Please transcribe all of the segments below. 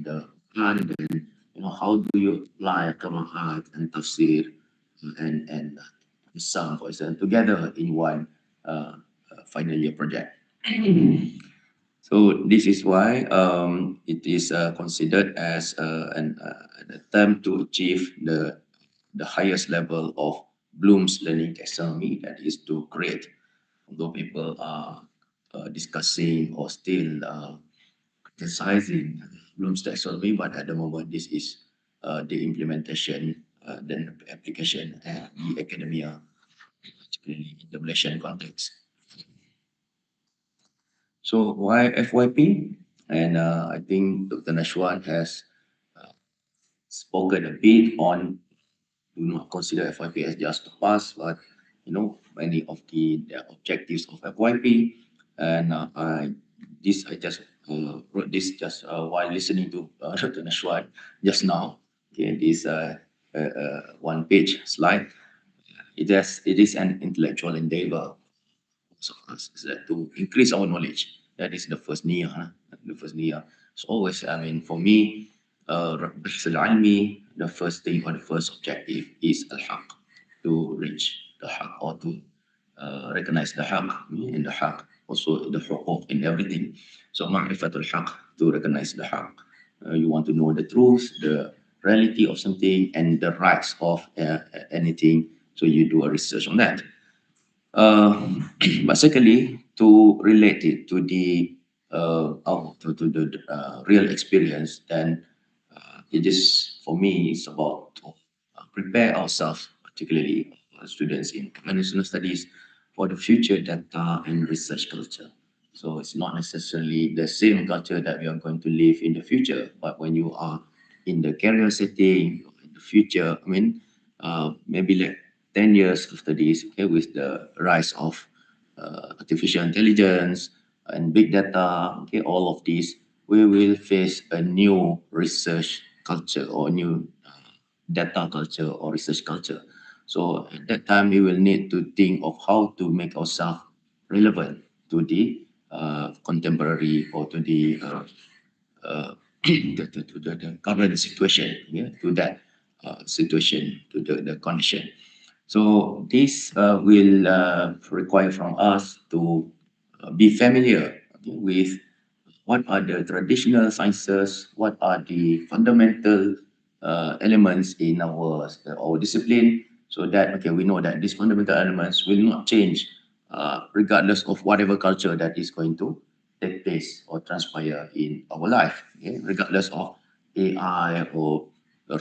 in the Quran, then how do you apply qira'at and tafsir and some for example together in one final year project. So this is why it is considered as an attempt to achieve the highest level of Bloom's learning taxonomy, that is to create, although people are discussing or still criticizing Bloom's taxonomy, but at the moment this is the implementation, then the application and the academia, particularly in the Malaysian context. So why FYP? And I think Dr. Nashwan has spoken a bit on, do not consider FYP as just a pass, but many of the objectives of FYP. And I just wrote this just while listening to Dr. Nashwan just now. Okay, this one-page slide. It is an intellectual endeavor. So is that to increase our knowledge. That is the first niyyah. The first niyyah. So always, I mean, for me, the first thing or the first objective is al-haq, to reach the haq or to recognize the haq in the haq, also the huquq in everything. So ma'rifatul haq, to recognize the haq. You want to know the truth, the reality of something, and the rights of anything. So you do a research on that. But secondly, to relate it to the real experience, then it is, for me, it's about to prepare ourselves, particularly students in conventional studies, for the future data and research culture. So it's not necessarily the same culture that we are going to live in the future, but when you are in the career setting in the future, I mean, maybe like 10 years after this, okay, with the rise of artificial intelligence and big data, okay, all of these, we will face a new research culture or new data culture or research culture. So at that time, we will need to think of how to make ourselves relevant to the contemporary or to the the current situation, yeah, to that situation, to the condition. So this will require from us to be familiar with what are the traditional sciences, what are the fundamental elements in our discipline, so that we know that these fundamental elements will not change regardless of whatever culture that is going to take place or transpire in our life, okay? Regardless of AI or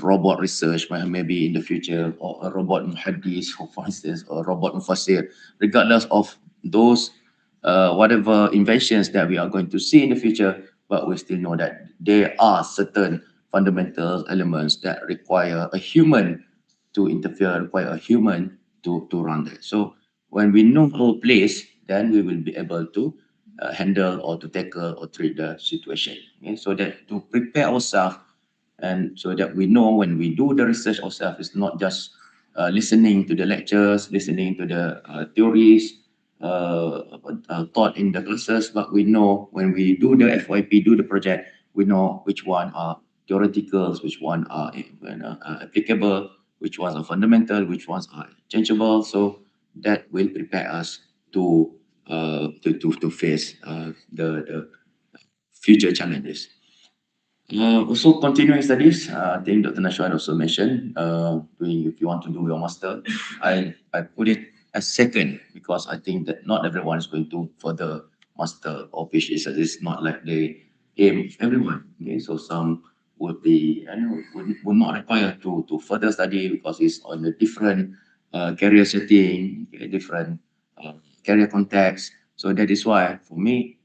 robot research, maybe in the future, or a robot muhaddis, for instance, or robot mufassir, regardless of those whatever inventions that we are going to see in the future, but we still know that there are certain fundamental elements that require a human to interfere, require a human to run that. So when we know our place, then we will be able to handle or to tackle or treat the situation. Okay? So that to prepare ourselves, and so that we know when we do the research ourselves, it's not just listening to the lectures, listening to the theories taught in the classes, but we know when we do the FYP, do the project, we know which one are theoreticals, which one are applicable, which ones are fundamental, which ones are changeable. So that will prepare us to face the future challenges. Also, continuing studies. I think Dr. Nashwan also mentioned, if you want to do your master, I put it as second, because I think that not everyone is going to further master or PhD studies. It's not like they aim everyone. Okay, so some would be would not require to further study because it's on a different career setting, okay, different career context. So that is why, for me,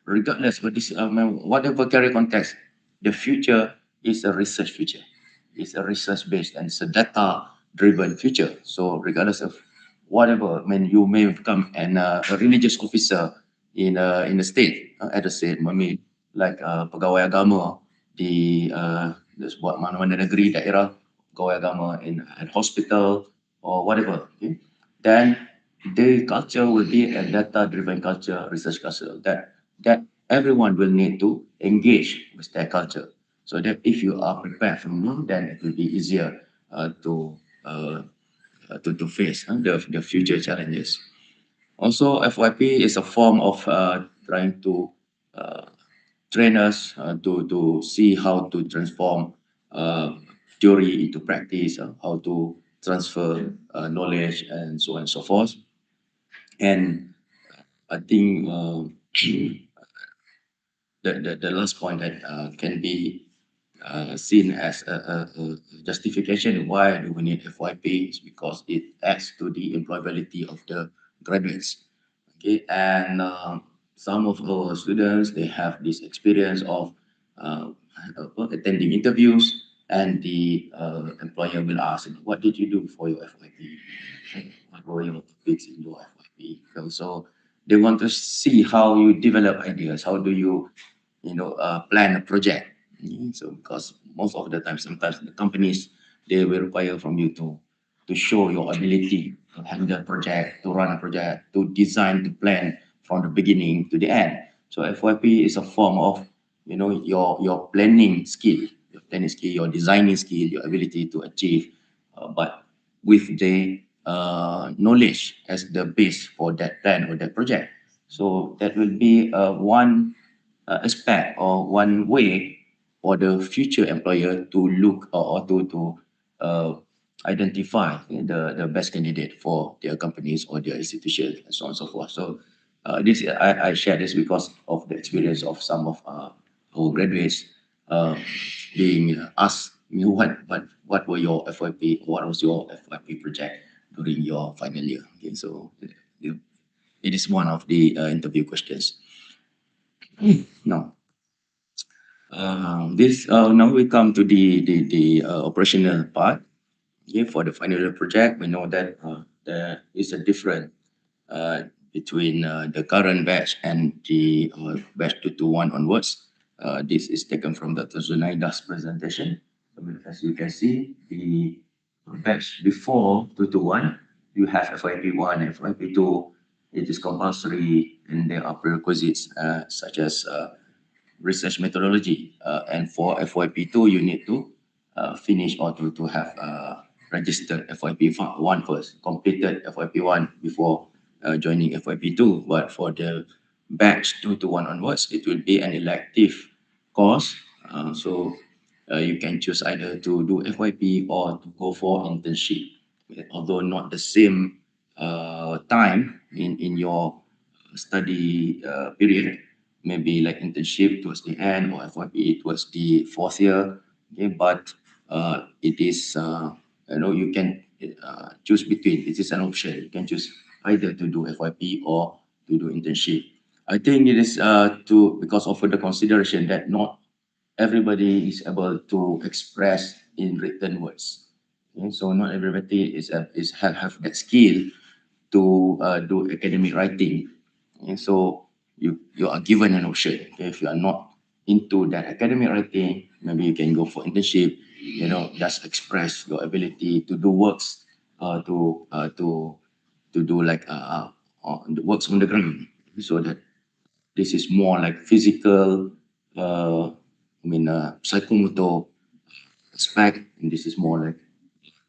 regardless of this, whatever career context, the future is a research future. It's a research based and it's a data driven future. So regardless of whatever, you may become a religious officer in the state, at the state, like pegawai agama di sebuah mana-mana negeri, daerah, pegawai agama in a hospital or whatever. Okay? Then the culture will be a data driven culture, research culture, that everyone will need to engage with their culture. So that if you are prepared from now, then it will be easier to face the future challenges. Also, FYP is a form of trying to uh, train us to see how to transform uh, theory into practice, how to transfer knowledge, and so on and so forth. And I think the last point that can be seen as a justification why do we need FYP is because it adds to the employability of the graduates. Okay, and some of our students they have this experience of uh, attending interviews, and the employer will ask, "What did you do for your FYP? What were your topics in your FYP?" So they want to see how you develop ideas, how do you plan a project. So because most of the time, sometimes the companies they will require from you to show your ability to handle a project, to run a project, to design the plan from the beginning to the end. So FYP is a form of your planning skill, your designing skill, your ability to achieve, but with the knowledge as the base for that plan or that project. So that will be one aspect or one way for the future employer to look or to uh, identify the best candidate for their companies or their institutions and so on and so forth. So this I share this because of the experience of some of our graduates uh, being asked me what were your FYP, what was your FYP project during your final year. Okay, so it is one of the interview questions. Now, this now we come to the operational part. Okay, for the final year project, we know that there is a difference between the current batch and the batch 221 onwards. This is taken from Dr. Zunaida's presentation. So as you can see, the batch before 221, you have FYP1, FYP2. It is compulsory, and there are prerequisites such as research methodology. And for FYP2, you need to finish or to have registered FYP1 first, completed FYP1 before joining FYP2. But for the batch 2 to 1 onwards, it will be an elective course. So you can choose either to do FYP or to go for internship, although not the same time in your study period, maybe like internship towards the end or FYP towards the fourth year. Okay, but it is you can choose between. It is an option. You can choose either to do FYP or to do internship. I think it is to because of the consideration that not everybody is able to express in written words. Okay, so not everybody is have that skill to do academic writing. And so you are given an option. Okay? If you are not into that academic writing, maybe you can go for internship. Just express your ability to do works, to do like the works on the ground, so that this is more like physical, psychomotor aspect, and this is more like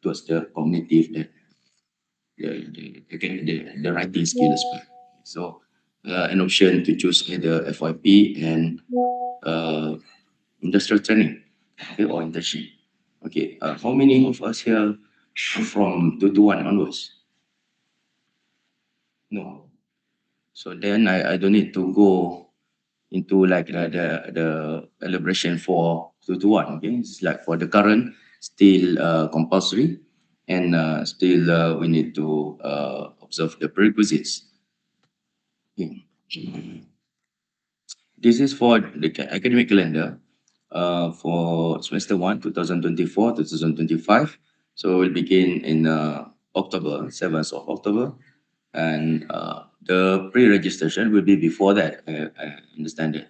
towards the cognitive, the writing skill aspect. So an option to choose either FYP and uh, industrial training, okay, or internship. Okay, how many of us here are from 221 onwards? No. So then I don't need to go into like the elaboration for 221. Okay, it's like for the current still compulsory, and still we need to observe the prerequisites. Okay. This is for the academic calendar for semester 1, 2024 to 2025. So we'll begin in October, 7th of October. And the pre-registration will be before that. I understand that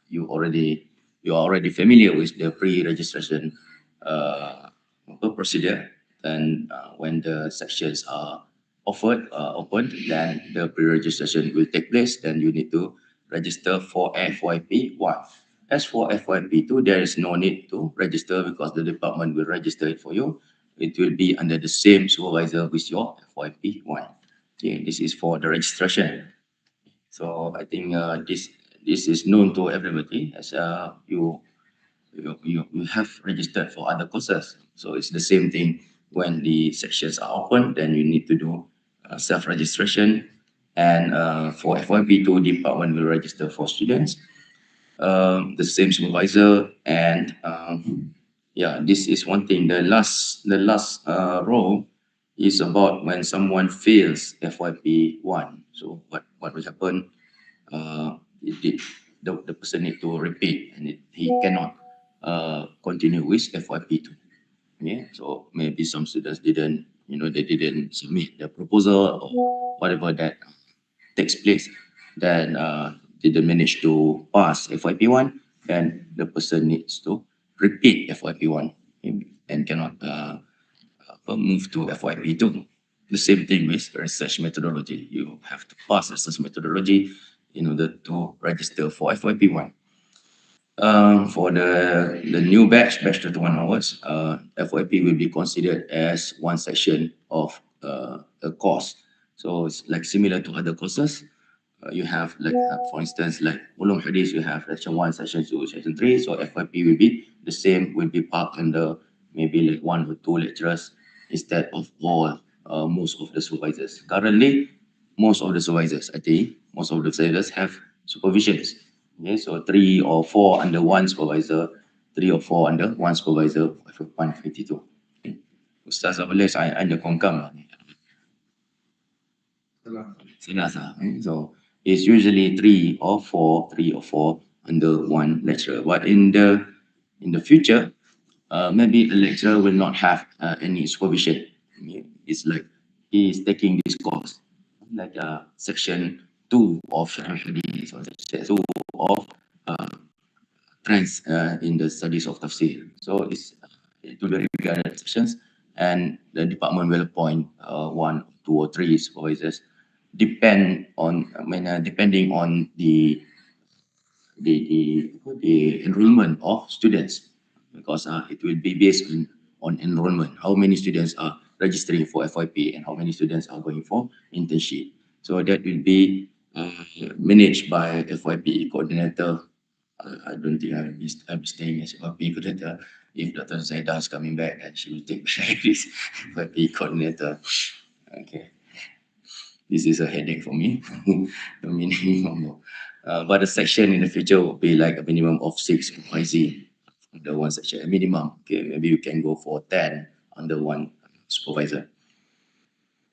you are already familiar with the pre-registration uh, procedure. And when the sections are opened, then the pre-registration will take place. Then you need to register for FYP 1. As for FYP 2, there is no need to register because the department will register it for you. It will be under the same supervisor with your FYP 1. Okay, this is for the registration. So I think this is known to everybody as you have registered for other courses. So it's the same thing when the sections are open, then you need to do self-registration. And for FYP2, department will register for students, the same supervisor. And yeah, this is one thing. The last row is about when someone fails FYP1. So what will happen? The person need to repeat, and he cannot continue with FYP2. Yeah, so maybe some students didn't, they didn't submit the proposal or whatever that takes place, then didn't manage to pass FYP1, then the person needs to repeat FYP1 and cannot move to FYP2. The same thing with research methodology. You have to pass research methodology in order to register for FYP1. For the new batch 21 hours, FYP will be considered as one section of a course. So it's like similar to other courses. You have like, for instance, like Ulum Hadith, you have section 1, section 2, section 3. So FYP will be the same, will be parked under maybe like 1 or 2 lecturers instead of all, most of the supervisors. Currently, most of the supervisors, I think, most of the supervisors have supervisions. Okay, so 3 or 4 under one supervisor, 3 or 4 under one supervisor, FYP1, FYP2. Okay. Ustaz boleh saya ada kongkam lah. Senasa. So it's usually 3 or 4 under one lecturer. But in the future, maybe a lecturer will not have any supervision. It's like he is taking this course, like section 2 of Hadith or section 2 of trends in the studies of tafsir. So it will be regarded sections, and the department will appoint 1, 2, or 3 supervisors, depending on the enrollment of students, because it will be based on enrollment. How many students are registering for FYP and how many students are going for internship. So that will be managed by FYP coordinator. I don't think I'll be staying as FYP coordinator. If Dr. Zaidah is coming back, and she will take this FYP coordinator. Okay. This is a headache for me. The minimum. But the section in the future will be like a minimum of 6 YZ under one section, a minimum. Okay, maybe you can go for 10 under one supervisor.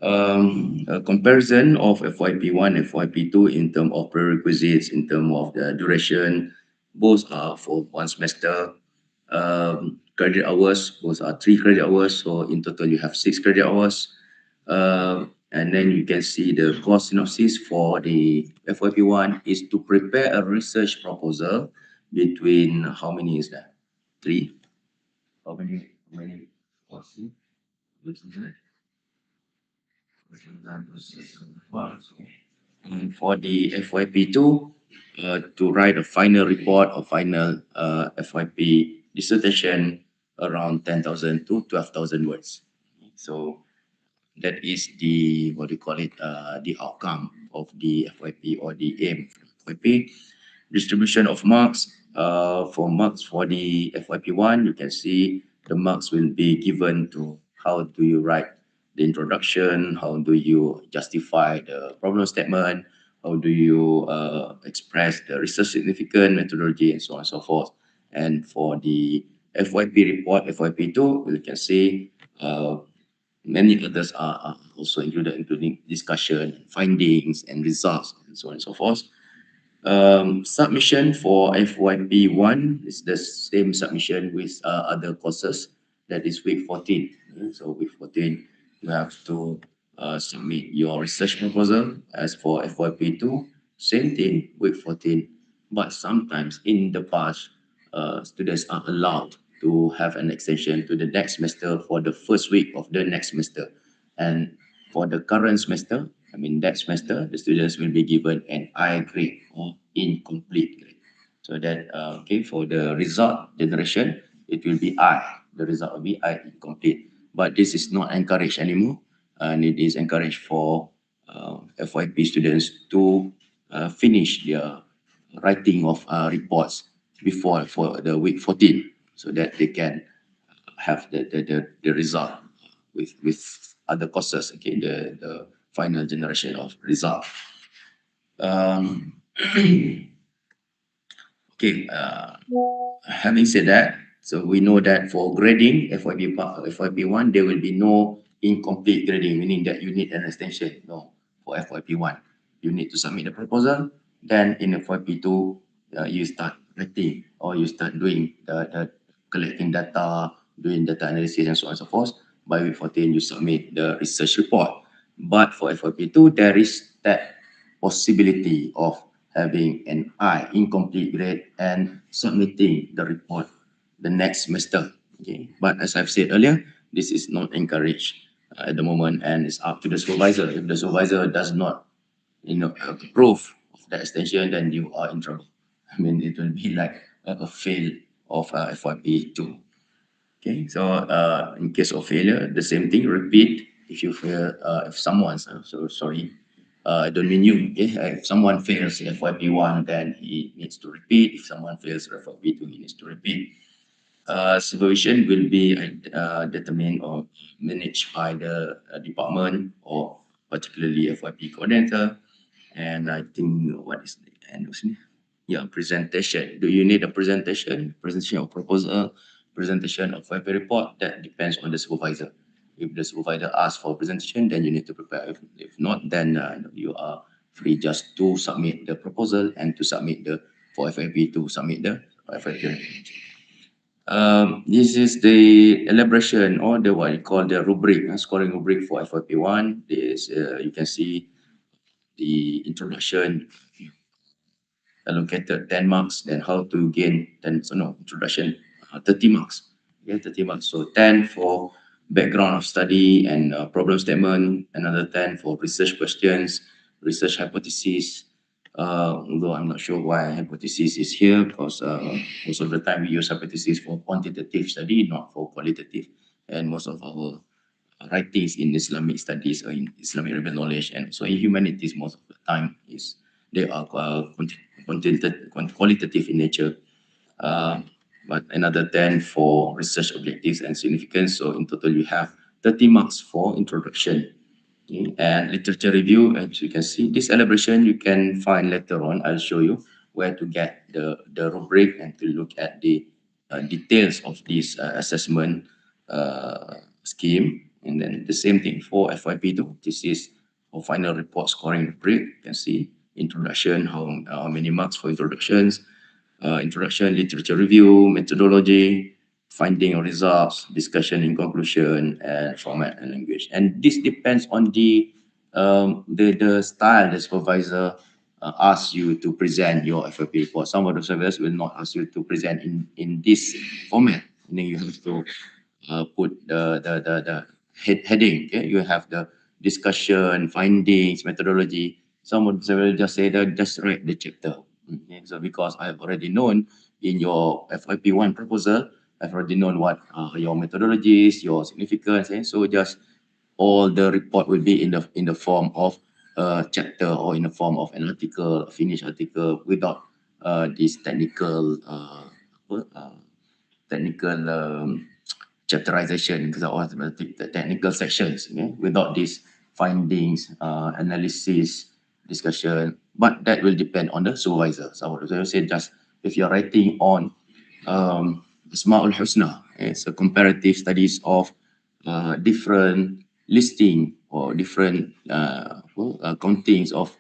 A comparison of FYP1 and FYP2 in terms of prerequisites, in terms of the duration, both are for 1 semester. Credit hours, both are 3 credit hours, so in total you have 6 credit hours. And then you can see the course synopsis for the FYP1 is to prepare a research proposal between, how many is that? 3? How many courses? And for the FYP2, to write a final report or final FYP dissertation around 10,000 to 12,000 words. So that is the, what do you call it, the outcome of the FYP or the aim of FYP. Distribution of marks, for marks for the FYP1, you can see the marks will be given to how do you write the introduction, how do you justify the problem statement, how do you express the research significant methodology, and so on and so forth. And for the FYP report, FYP2, you can see many others are also included, including discussion, findings, and results, and so on and so forth. Submission for FYP1 is the same submission with other courses. That is week 14. So week 14, you have to submit your research proposal. As for FYP2, same thing, week 14. But sometimes in the past, students are allowed to have an extension to the next semester for the first week of the next semester. And for the current semester, that semester, the students will be given an I grade or incomplete grade. So that okay, for the result generation, it will be I. The result will be I incomplete. But this is not encouraged anymore, and it is encouraged for FYP students to finish their writing of reports before for the week 14, so that they can have the result with other courses. Okay, the final generation of result. Um, okay, having said that, so we know that for grading FYP1, there will be no incomplete grading, meaning that you need an extension. No, for FYP1, you need to submit the proposal. Then in FYP2, you start writing or you start doing the collecting data, doing data analysis and so on and so forth. By week 14, you submit the research report. But for FYP2, there is that possibility of having an I incomplete grade and submitting the report the next semester. Okay, but as I've said earlier, this is not encouraged at the moment, and it's up to the supervisor. If the supervisor does not, approve of the extension, then you are in trouble. I mean, it will be like a fail of FYP2. Okay, so in case of failure, the same thing, repeat. If you fail, if someone's, so sorry, I don't mean you. Okay, if someone fails FYP1, then he needs to repeat. If someone fails FYP2, he needs to repeat. Supervision will be determined or managed by the department or particularly FYP coordinator. And I think what is the end of it? Yeah, presentation. Do you need a presentation? Presentation of proposal, presentation of FYP report? That depends on the supervisor. If the supervisor asks for presentation, then you need to prepare. If not, then you are free just to submit the proposal and to submit the for FYP to submit the FYP. This is the elaboration or the what you call the rubric, scoring rubric for FYP1. This you can see the introduction allocated 10 marks, then how to gain 10, so no, introduction 30 marks. Yeah, 30 marks. So 10 for background of study and problem statement, another 10 for research questions, research hypothesis. Although I'm not sure why hypothesis is here, because most of the time we use hypothesis for quantitative study, not for qualitative. And most of our writings in Islamic studies or in Islamic religious knowledge and so in humanities, most of the time is they are qualitative in nature. But another 10 for research objectives and significance. So in total, you have 30 marks for introduction. Okay. And literature review, as you can see, this elaboration you can find later on. I'll show you where to get the rubric and to look at the details of this assessment scheme. And then the same thing for FYP2. This is for final report scoring rubric. You can see introduction, how many marks for introductions, introduction, literature review, methodology, finding results, discussion in conclusion, and format and language. And this depends on the style the supervisor asks you to present your FYP report. Some of the supervisors will not ask you to present in this format. And then you have to put the heading. Okay? You have the discussion, findings, methodology. Some of them will just say that just write the chapter. Okay? So because I've already known in your FYP1 proposal, I've already known what your methodologies, your significance, and so just all the report will be in the form of a chapter or in the form of an article, a finished article, without this technical chapterization, because all the technical sections, okay? Without these findings, analysis, discussion. But that will depend on the supervisor. So I would say just if you're writing on Asma'ul Husna, it's a comparative studies of different listing or different countings of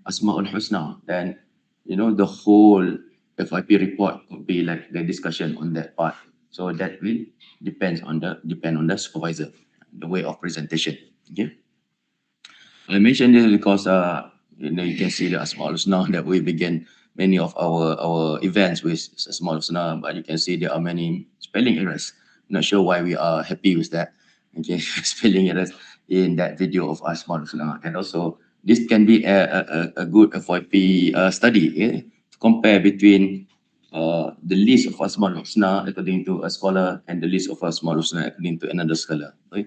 Asma'ul Husna, then the whole FYP report could be like the discussion on that part. So that will depend on the supervisor, the way of presentation. Okay. I mentioned this because you can see the Asma'ul Husna that we begin many of our events with Asma'ul Husna, but you can see there are many spelling errors. Not sure why we are happy with that. Okay, spelling errors in that video of Asma'ul Husna, and also this can be a good FYP study, compare between the list of Asmaul Husna according to a scholar and the list of Asmaul Husna according to another scholar. Okay?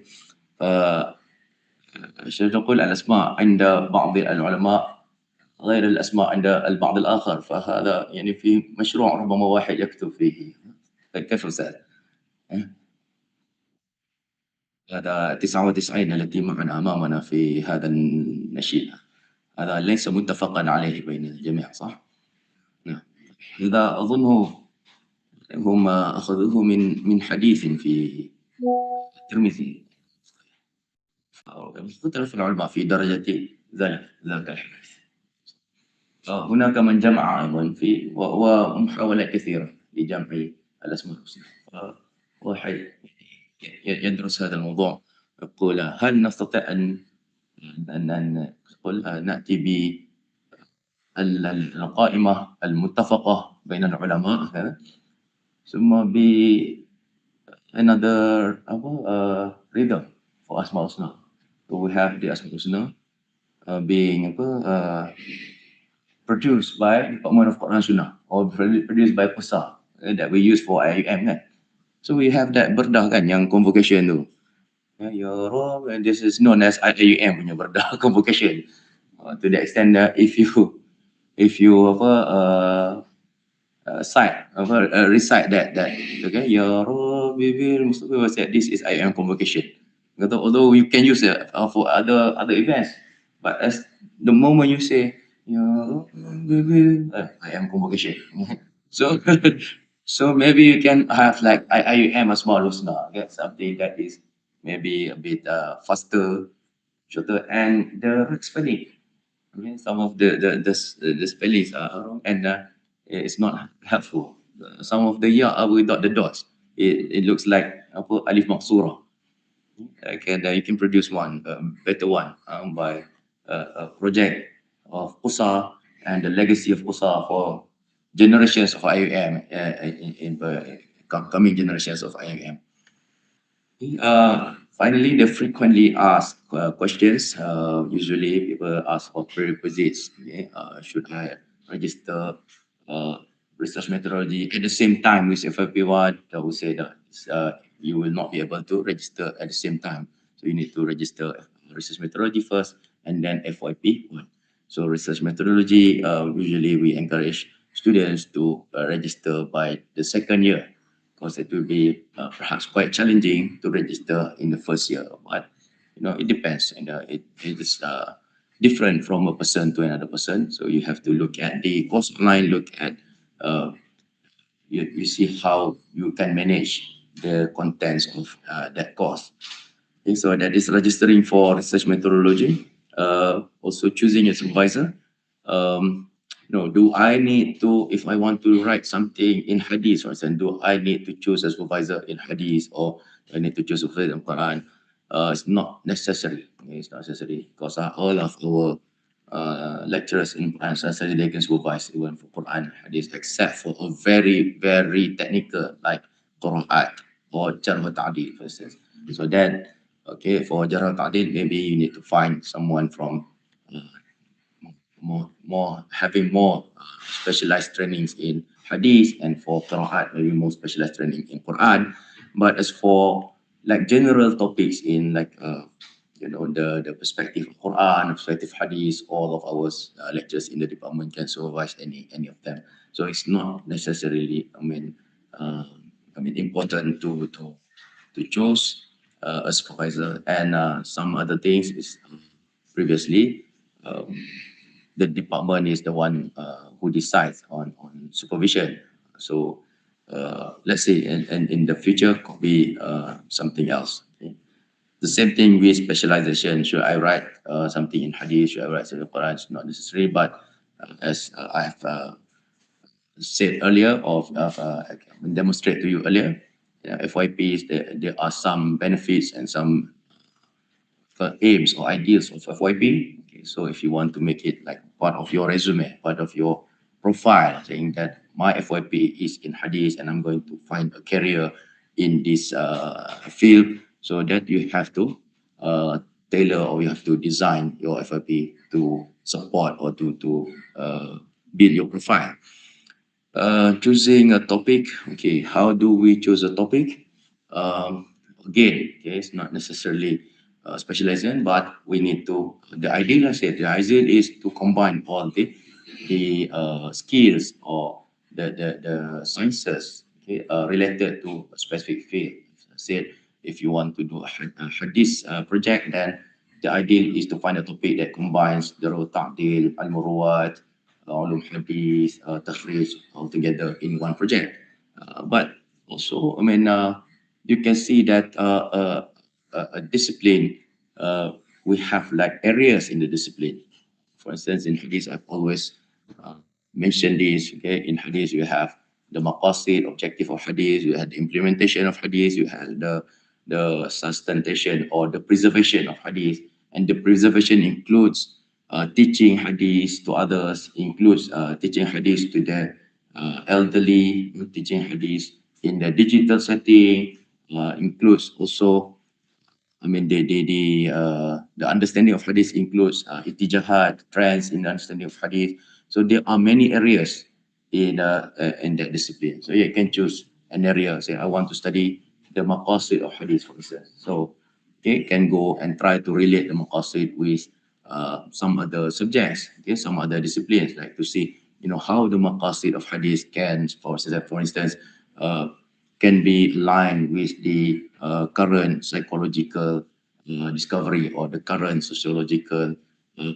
نقول الأسماء عند بعض العلماء غير الأسماء عند البعض الآخر، فهذا يعني في مشروع ربما واحد يكتب فيه. كيف أستاذ؟ هذا 99 التي معنا أمامنا في هذا النشيد، هذا ليس متفقا عليه بين الجميع، صح؟ نعم. هذا أظنه هم أخذوه من حديث في الترمذي، اختلف العلماء في درجة ذلك الحديث. هناك من جمع أيضا في ومحاولات كثيرة لجمع الأسماء الحسنى. واحد يدرس هذا الموضوع يقول هل نستطيع أن نأتي بالقائمة المتفقة بين العلماء ثم ب another rhythm for Asmaul Husna. So we have the Asmaul Husna being produced by Department of Quran Sunnah or produced by QUSSA that we use for IUM kan. So we have that berdah kan yang convocation tu. Ya Rob, and this is known as IUM punya berdah convocation. To the extent that if you recite that okay, Ya Rob Bibil Mustafa was said this is IUM convocation. Although you can use it for other events, but as the moment you say Ya Rob Bibil, IUM convocation. So maybe you can have like IUM Asmaul Husna, get something that is maybe a bit faster, shorter, and the spelling. I mean, some of the spellings are wrong and it's not helpful. Some of the without the dots, it looks like alif maksura. You can produce one better one by a project of QUSSA and the legacy of QUSSA for generations of IUM in coming generations of IUM. Finally, the frequently asked questions. Usually, people ask for prerequisites. Okay? Should I register research methodology at the same time with FYP1? I would say that you will not be able to register at the same time. So you need to register research methodology first and then FYP1. So research methodology, usually we encourage students to register by the second year, because it will be perhaps quite challenging to register in the first year. But it depends, and it is different from a person to another person. So you have to look at the course online, look at you see how you can manage the contents of that course. Okay, so that is registering for research methodology. Also choosing a supervisor. Do I need to, if I want to write something in hadith, for instance, do I need to choose a supervisor in hadith or do I need to choose a supervisor in Quran? It's not necessary. It's not necessary because all of our lecturers in Quran, they can supervise even for Quran hadith, except for a very, very technical like Qur'an or Jarh wa Ta'dil, for instance. So then, okay, for Jarh wa Ta'dil, maybe you need to find someone from having more specialized trainings in hadith, and for Qur'an, maybe more specialized training in Quran. But as for like general topics in like the perspective of Quran, perspective hadith, all of our lectures in the department can supervise any of them. So it's not necessarily important to choose a supervisor. And some other things is previously the department is the one who decides on supervision. So let's say and in the future could be something else. Okay? The same thing with specialization. Should I write something in hadith? Should I write something in Quran? It's not necessary, but as I have said earlier, I can demonstrate to you earlier, FYPs, there are some benefits and some aims or ideals of FYP. Okay, so if you want to make it like part of your resume, part of your profile, saying that my FYP is in hadith and I'm going to find a career in this field, so that you have to tailor or you have to design your FYP to support or to build your profile. Choosing a topic. Okay, how do we choose a topic? Again, okay, it's not necessarily specialization, but we need to. The ideal, I said, the ideal is to combine all the skills or the sciences, okay, related to a specific field. I said, if you want to do a hadith project, then the ideal is to find a topic that combines the ta'dil, al-muruwat, ulum hadith, takhrij all together in one project. But also, I mean, you can see that a discipline, we have like areas in the discipline. For instance, in hadith, I've always uh, mentioned this. Okay, in hadith, you have the maqasid, objective of hadith. You have the implementation of hadith. You have the sustentation or the preservation of hadith, and the preservation includes teaching hadith to others, includes teaching hadith to the elderly, teaching hadith in the digital setting, includes also, I mean, the understanding of hadith includes itijahat, trends in the understanding of hadith. So there are many areas in that discipline. So you can choose an area. Say, I want to study the maqasid of hadith, for instance. So okay, can go and try to relate the maqasid with some other subjects, okay, some other disciplines, like to see, how the maqasid of hadith can, for instance, uh, can be aligned with the current psychological discovery or the current sociological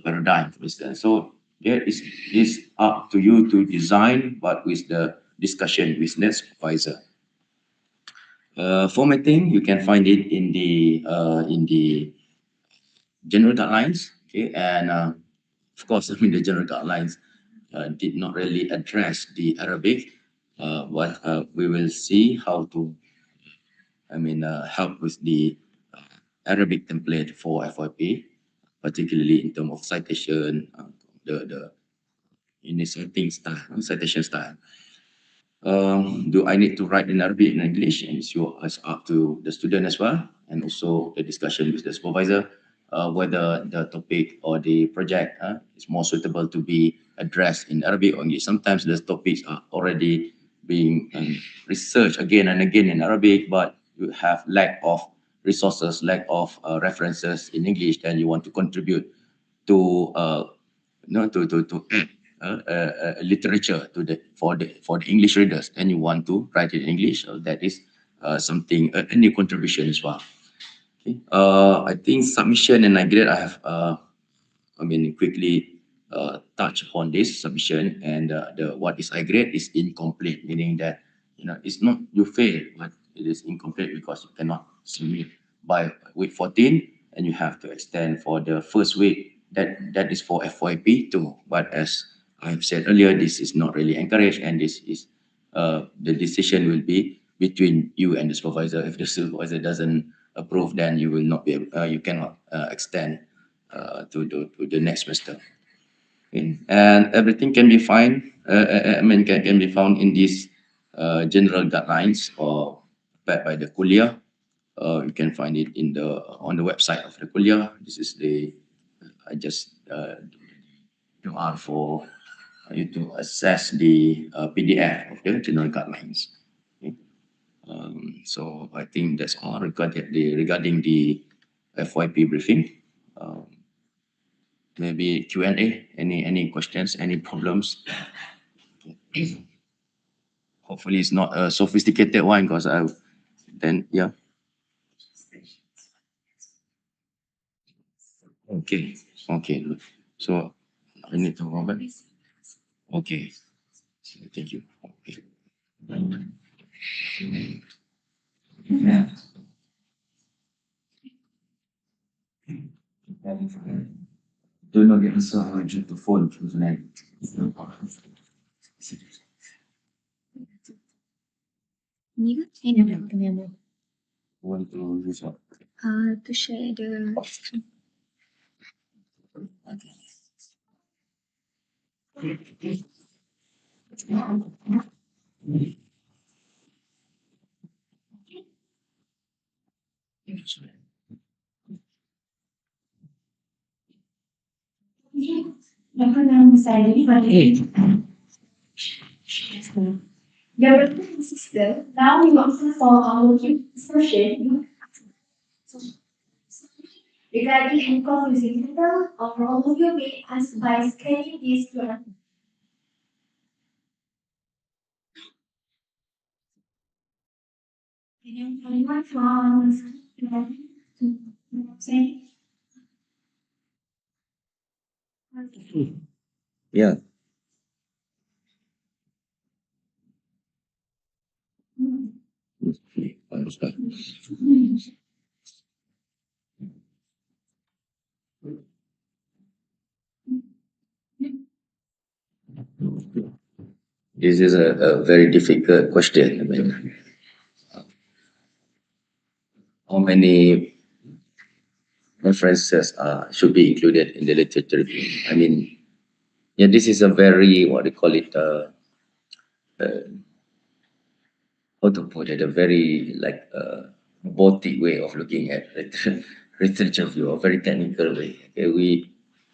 paradigm, for instance. So there is up to you to design, but with the discussion with net supervisor. Formatting, you can find it in the general guidelines. Okay, and of course, I mean, the general guidelines did not really address the Arabic, but we will see how to, I mean, help with the Arabic template for FYP, particularly in terms of citation, the in the citation style. Do I need to write in Arabic and English? And it's up to the student as well, and also the discussion with the supervisor, whether the topic or the project is more suitable to be addressed in Arabic or English. Sometimes the topics are already being researched again and again in Arabic, but you have lack of resources, lack of references in English, then you want to contribute to to add literature to the for the English readers, and you want to write it in English. So that is something, a new contribution as well. Okay. I think submission and I grade, I have I mean, quickly touch upon this submission, and the what is I grade is incomplete, meaning that it's not you fail, but it is incomplete because you cannot submit by week 14, and you have to extend for the first week. That is for FYP too. But as I've said earlier, this is not really encouraged, and this is the decision will be between you and the supervisor. If the supervisor doesn't approve, then you will not be you cannot extend to the next semester. Okay. And everything can be found, I mean, can be found in these general guidelines or backed by the kuliah. You can find it in the on the website of the kuliah. This is the I just QR for you to access the PDF of the general guidelines. Okay. So I think that's all regarding the FYP briefing. Um, Maybe Q&A. Any questions? Any problems? Hopefully, it's not a sophisticated one, because I then yeah. Okay. Okay. So I need to go back. Okay. Thank you. Okay. Do not get so urgent to phone tonight. Want to use what? To share the Dear brothers and sisters, now we open for our Q session regarding and confusing title of all of you may asked by scanning this QR. Anyone from say? Yeah. This is a very difficult question. I mean, how many references should be included in the literature review? I mean, yeah, this is a very, what do you call it, how to put it, a very like robotic way of looking at literature review, a very technical way. Okay,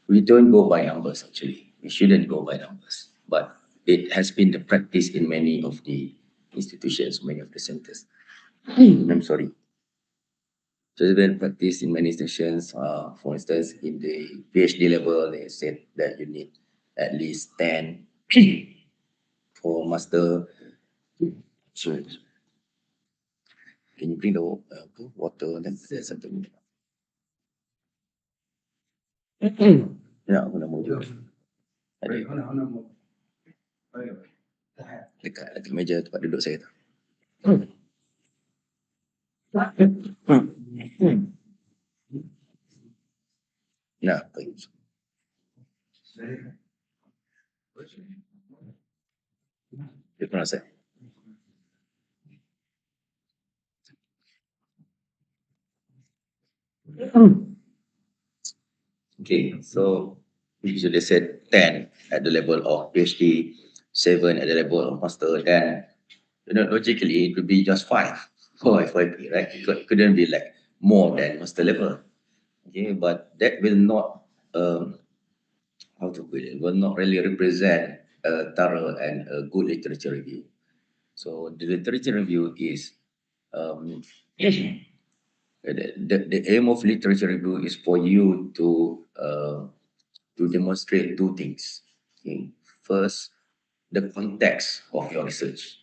we don't go by numbers actually. We shouldn't go by numbers, but it has been the practice in many of the institutions, many of the centers. I'm sorry. So it's been practiced in many institutions. For instance, in the PhD level, they said that you need at least 10 for master. So can you bring the water? Then there's something. Ya, aku nak mau juga. Ada dekat meja tempat duduk saya tu. Nah, dia pernah saya. Okay, so usually said 10 at the level of PhD, 7 at the level of master, then logically it would be just 5 for FYP, right? It couldn't be like more than master level. Okay, but that will not how to put it, will not really represent a thorough and a good literature review. So the literature review is the aim of literature review is for you to demonstrate two things. Okay. First, the context of your research.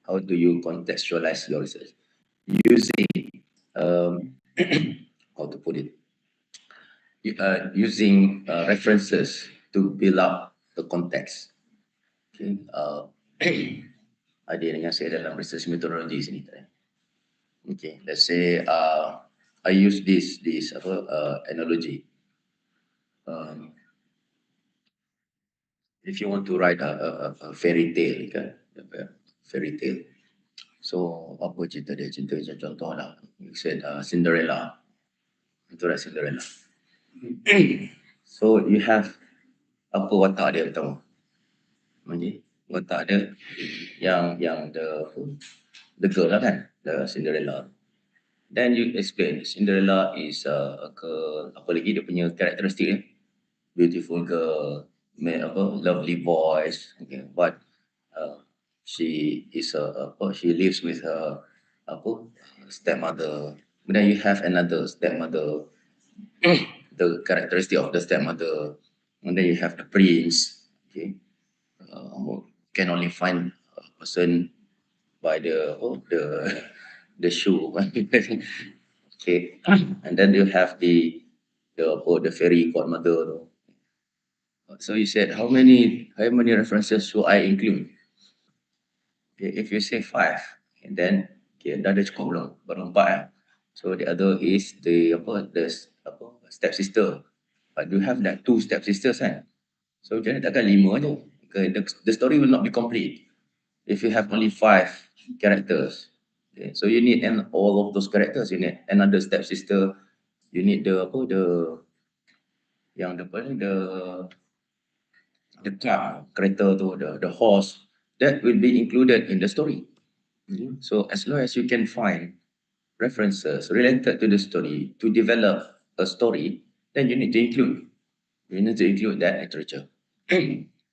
How do you contextualize your research? Using how to put it? Using references to build up the context. Okay. Ada dengan saya dalam research methodology sini. Okay, let's say I use this analogy. If you want to write a fairy tale, kan, fairy tale. So apa cerita dia? Cerita macam contoh lah. You said Cinderella. Itu lah Cinderella. So you have apa watak dia tahu? Okay, watak dia yang the girl lah kan, the Cinderella. Then you explain Cinderella is apa lagi dia punya karakteristik dia? Beautiful girl, lovely voice. Okay, but she is she lives with her stepmother. But then you have another stepmother, the characteristic of the stepmother, and then you have the prince. Okay, can only find a person by the shoe. Okay, and then you have the fairy godmother. So you said how many references should I include? Okay, if you say 5, and then dah ada cukup belum? Baru 4. So the other is the stepsister. But you have that 2 stepsisters kan? So jadi takkan 5 je. Okay, the story will not be complete if you have only 5 characters. Okay, so you need all of those characters. You need another stepsister. You need the car, kereta tu, the horse. That will be included in the story. So as long as you can find references related to the story to develop a story, then you need to include that literature.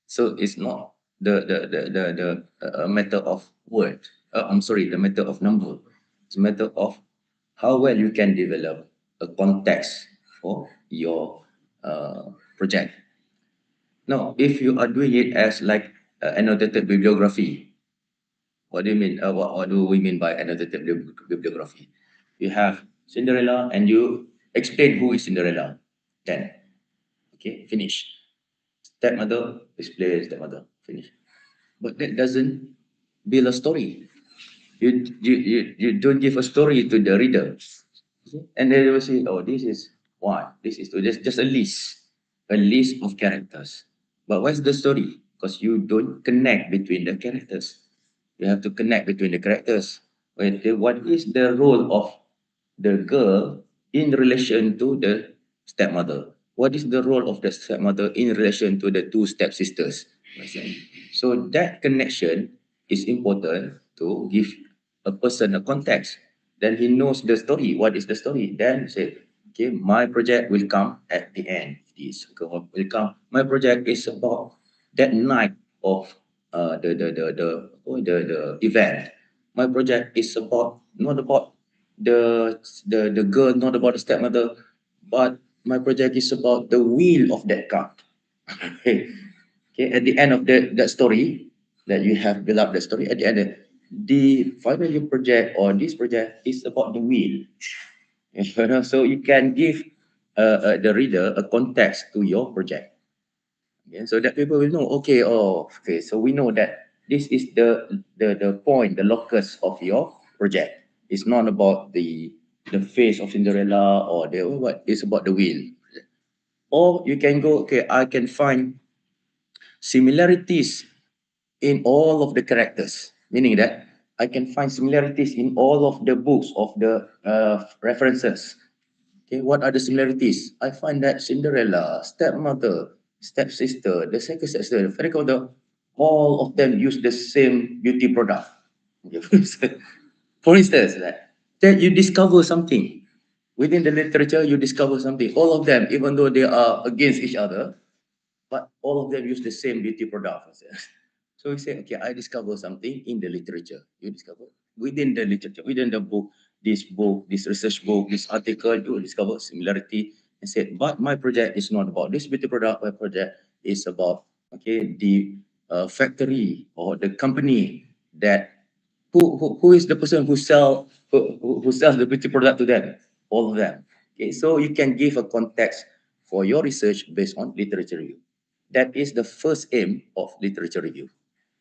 So it's not the matter of word. I'm sorry, the matter of number. It's a matter of how well you can develop a context for your project. Now, if you are doing it as like annotated bibliography, what do you mean? What do we mean by annotated bibliography? You have Cinderella and you explain who is Cinderella. Then, okay, finish. Stepmother, explain stepmother, finish. But that doesn't build a story. You don't give a story to the reader. And they will say, oh, this is what? This is just a list of characters. But what's the story? Because you don't connect between the characters. You have to connect between the characters. What is the role of the girl in relation to the stepmother? What is the role of the stepmother in relation to the two stepsisters? So that connection is important to give a person a context. Then he knows the story. What is the story? Then say, okay, my project will come at the end. This will come. My project is about that night of the event. My project is about not about the girl, not about the stepmother, but my project is about the wheel of that cart. Okay. Okay, at the end of that story that you have built up the story, at the end, the final year project or this project is about the wheel. You know, so you can give the reader a context to your project. Okay, so that people will know, okay, oh, okay, so we know that this is the point, the locus of your project. It's not about the face of Cinderella or the what, it's about the wheel. Or you can go, okay, I can find similarities in all of the characters, meaning that I can find similarities in all of the books of the references. Okay, what are the similarities? I find that Cinderella, stepmother, stepsister, the second sister, the fairy godmother, all of them use the same beauty product. For instance, that you discover something within the literature, you discover something. All of them, even though they are against each other, but all of them use the same beauty product. So we say, okay, I discover something in the literature. You discover within the literature, within the book, this research book, this article, you discover similarity and said, but my project is not about this beauty product. My project is about, okay, the factory or the company that who is the person who sells the beauty product to them, all of them. Okay, so you can give a context for your research based on literature review. That is the first aim of literature review,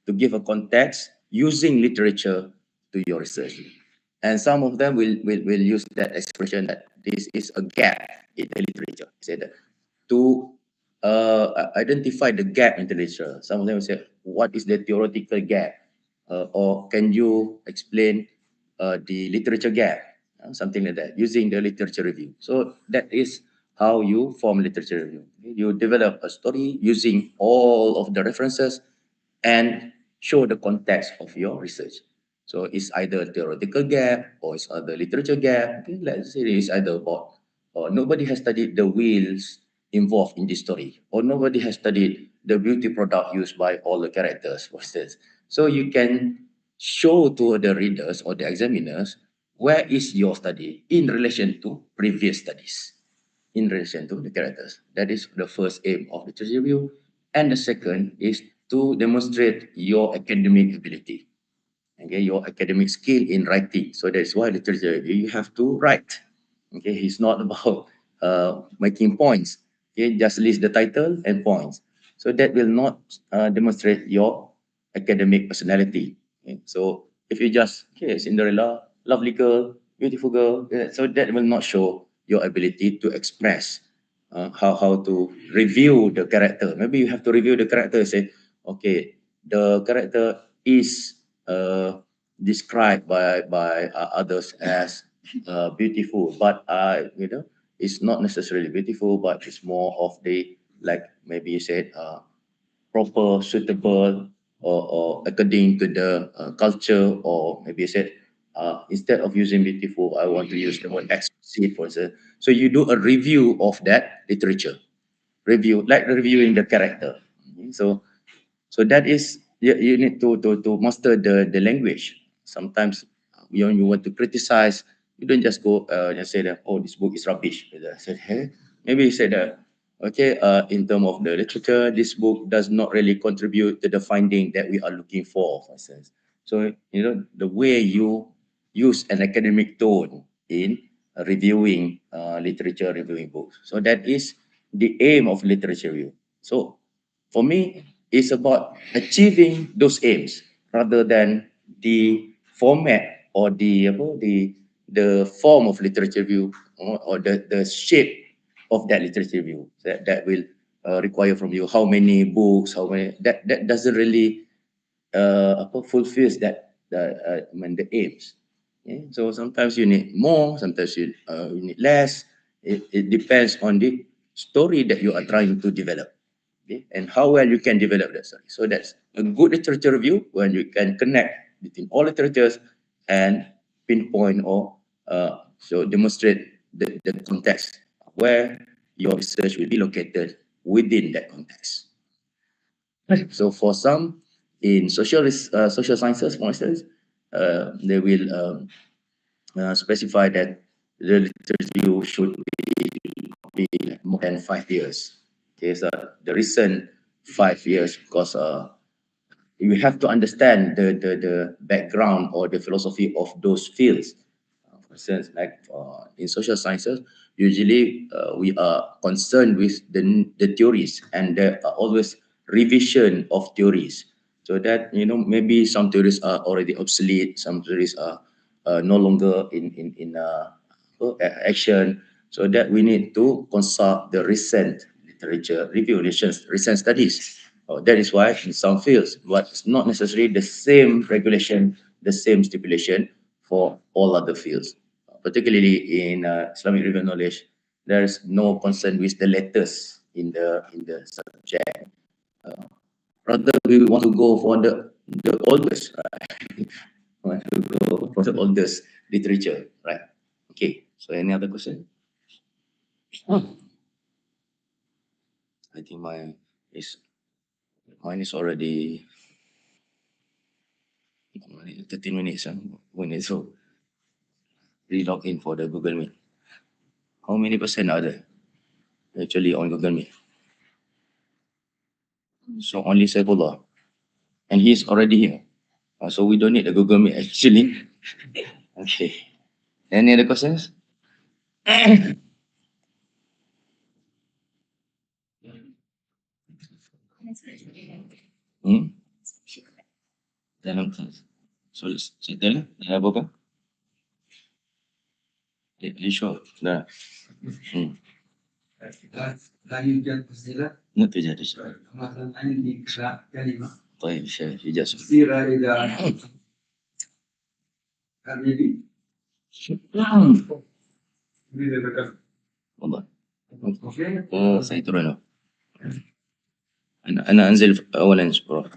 to give a context using literature to your research. And some of them will use that expression that this is a gap in the literature. Say that to identify the gap in the literature. Some of them will say, what is the theoretical gap? Or can you explain the literature gap? Something like that, using the literature review. So that is how you form literature review. You develop a story using all of the references and show the context of your research. So it's either a theoretical gap or it's either literature gap. Okay, let's say it's either about nobody has studied the wheels involved in this story, or nobody has studied the beauty product used by all the characters, for instance. So you can show to the readers or the examiners where is your study in relation to previous studies, in relation to the characters. That is the first aim of literature review. And the second is to demonstrate your academic ability, okay, your academic skill in writing. So that's why literature review, you have to write. Okay, it's not about making points. Okay, just list the title and points. So that will not demonstrate your academic personality. Okay? So if you just, okay, Cinderella, lovely girl, beautiful girl, so that will not show your ability to express how to review the character. Maybe you have to review the character, say, okay, the character is described by others as beautiful, but it's not necessarily beautiful, but it's more of the, like maybe you said, proper, suitable, or according to the culture, or maybe you said, instead of using beautiful, I want to use the word exquisite, for instance. So you do a review of that literature, like reviewing the character. So So that is, you need to master the language. Sometimes when you want to criticize, you don't just go and say that, oh, this book is rubbish. I said, hey, maybe you say that, okay, in terms of the literature, this book does not really contribute to the finding that we are looking for instance. So, the way you use an academic tone in reviewing literature, reviewing books. So that is the aim of literature review. So for me, it's about achieving those aims rather than the format or the form of literature review, or the shape of that literature review that will require from you how many books, how many, that doesn't really fulfills the aims. Okay? So sometimes you need more, sometimes you need less. It depends on the story that you are trying to develop, okay? And how well you can develop that story. So that's a good literature review when you can connect between all literatures and pinpoint or so demonstrate the context where your research will be located within that context. So for some in social sciences, for instance, they will specify that the literature review should be more than 5 years. Okay, so the recent 5 years, because you have to understand the background or the philosophy of those fields. For instance, like in social sciences, usually we are concerned with the theories, and there are always revision of theories. So that, maybe some theories are already obsolete, some theories are no longer in action. So that we need to consult the recent literature review, recent studies. That is why in some fields, but it's not necessarily the same regulation, the same stipulation for all other fields. Particularly in Islamic review knowledge, there is no concern with the letters in the subject. Rather, we want to go for the oldest, right? Want to go for the oldest literature, right? Okay. So any other question? I think mine is already 13 minutes. When it's so re-log in for the Google Meet. How many percent are there actually on Google Meet? So only Saifullah. And he's already here. So we don't need the Google Meet actually. Okay. Any other questions? Hmm? Dalam kelas. So settle? Dah apa apa? Sure. Dah. Nak kerja di sana. طيب شايف إجازة. والله. سيترونه. أنا أنزل أولا أسبوع.